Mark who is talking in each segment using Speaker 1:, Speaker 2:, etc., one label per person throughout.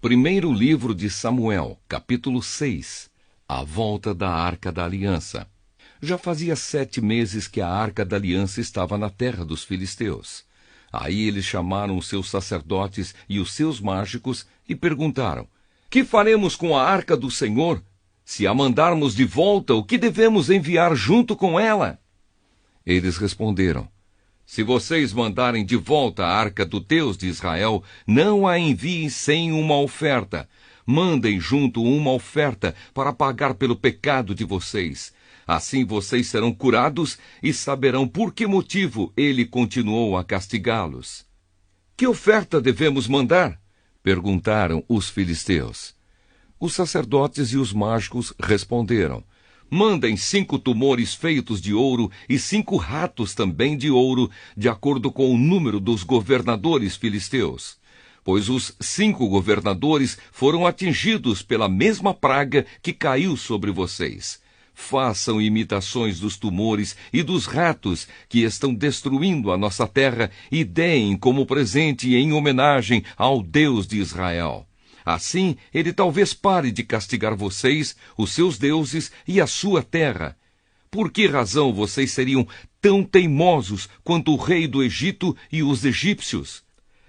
Speaker 1: Primeiro livro de Samuel, capítulo 6. A volta da Arca da Aliança. Já fazia 7 meses que a Arca da Aliança estava na terra dos filisteus. Aí eles chamaram os seus sacerdotes e os seus mágicos e perguntaram: que faremos com a Arca do Senhor? Se a mandarmos de volta, o que devemos enviar junto com ela? Eles responderam: se vocês mandarem de volta a Arca do Deus de Israel, não a enviem sem uma oferta. Mandem junto uma oferta para pagar pelo pecado de vocês. Assim vocês serão curados e saberão por que motivo ele continuou a castigá-los. Que oferta devemos mandar? Perguntaram os filisteus. Os sacerdotes e os mágicos responderam: mandem 5 tumores feitos de ouro e 5 ratos também de ouro, de acordo com o número dos governadores filisteus. Pois os 5 governadores foram atingidos pela mesma praga que caiu sobre vocês. Façam imitações dos tumores e dos ratos que estão destruindo a nossa terra e deem como presente em homenagem ao Deus de Israel. Assim, ele talvez pare de castigar vocês, os seus deuses e a sua terra. Por que razão vocês seriam tão teimosos quanto o rei do Egito e os egípcios?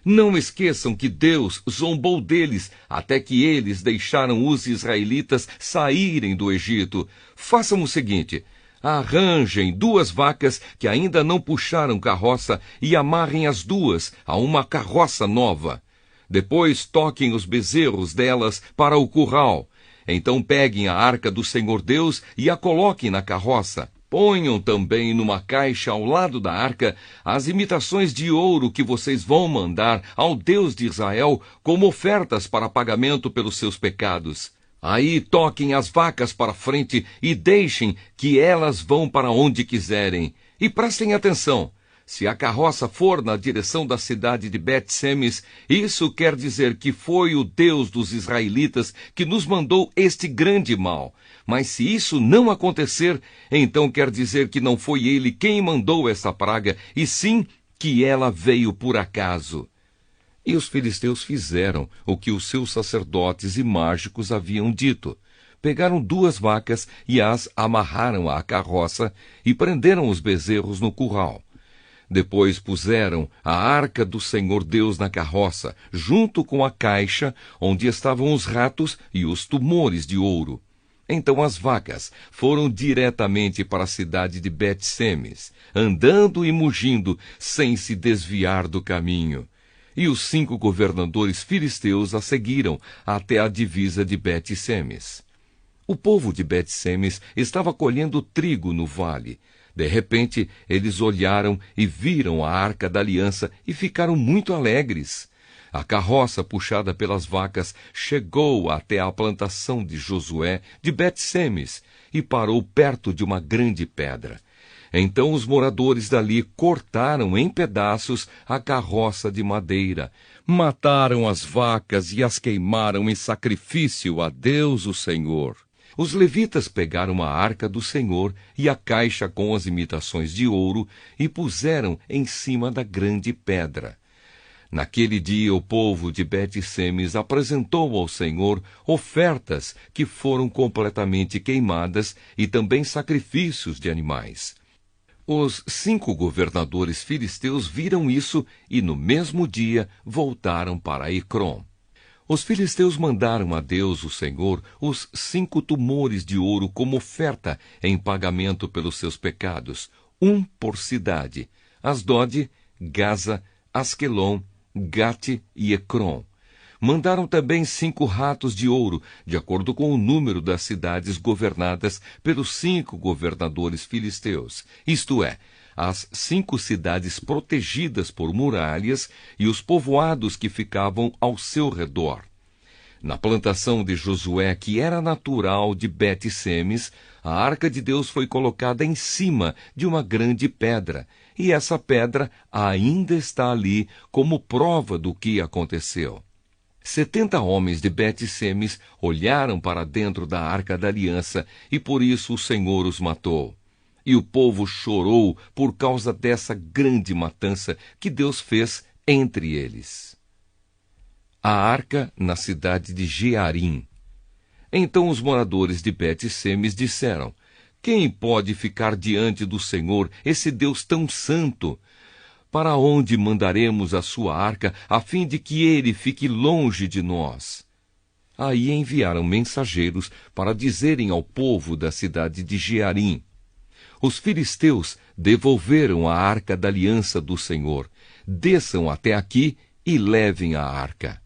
Speaker 1: Não esqueçam que Deus zombou deles até que eles deixaram os israelitas saírem do Egito. Façam o seguinte: arranjem 2 vacas que ainda não puxaram carroça e amarrem as 2 a uma carroça nova. Depois toquem os bezerros delas para o curral. Então peguem a arca do Senhor Deus e a coloquem na carroça. Ponham também numa caixa ao lado da arca as imitações de ouro que vocês vão mandar ao Deus de Israel como ofertas para pagamento pelos seus pecados. Aí toquem as vacas para frente e deixem que elas vão para onde quiserem. E prestem atenção. Se a carroça for na direção da cidade de Bet-Semes, isso quer dizer que foi o Deus dos israelitas que nos mandou este grande mal. Mas se isso não acontecer, então quer dizer que não foi ele quem mandou essa praga, e sim que ela veio por acaso. E os filisteus fizeram o que os seus sacerdotes e mágicos haviam dito. Pegaram 2 vacas e as amarraram à carroça e prenderam os bezerros no curral. Depois puseram a arca do Senhor Deus na carroça, junto com a caixa onde estavam os ratos e os tumores de ouro. Então as vacas foram diretamente para a cidade de Bet-Semes, andando e mugindo, sem se desviar do caminho. E os 5 governadores filisteus a seguiram até a divisa de Bet-Semes. O povo de Bet-Semes estava colhendo trigo no vale. De repente, eles olharam e viram a Arca da Aliança e ficaram muito alegres. A carroça puxada pelas vacas chegou até a plantação de Josué de Bet-Semes e parou perto de uma grande pedra. Então os moradores dali cortaram em pedaços a carroça de madeira, mataram as vacas e as queimaram em sacrifício a Deus o Senhor. Os levitas pegaram a arca do Senhor e a caixa com as imitações de ouro e puseram em cima da grande pedra. Naquele dia o povo de Bet-Semes apresentou ao Senhor ofertas que foram completamente queimadas e também sacrifícios de animais. Os 5 governadores filisteus viram isso e no mesmo dia voltaram para Ecrom. Os filisteus mandaram a Deus, o Senhor, os 5 tumores de ouro como oferta em pagamento pelos seus pecados, 1 por cidade: Asdod, Gaza, Asquelon, Gate e Ecrom. Mandaram também 5 ratos de ouro, de acordo com o número das cidades governadas pelos 5 governadores filisteus, isto é, as 5 cidades protegidas por muralhas e os povoados que ficavam ao seu redor. Na plantação de Josué, que era natural de Bet-Semes, a arca de Deus foi colocada em cima de uma grande pedra, e essa pedra ainda está ali como prova do que aconteceu. 70 homens de Bet-Semes olharam para dentro da Arca da Aliança, e por isso o Senhor os matou. E o povo chorou por causa dessa grande matança que Deus fez entre eles. a arca na cidade de Jearim. Então os moradores de Bet-Semes disseram: quem pode ficar diante do Senhor, esse Deus tão santo? Para onde mandaremos a sua arca, a fim de que ele fique longe de nós? Aí enviaram mensageiros para dizerem ao povo da cidade de Jearim: os filisteus devolveram a arca da aliança do Senhor. Desçam até aqui e levem a arca.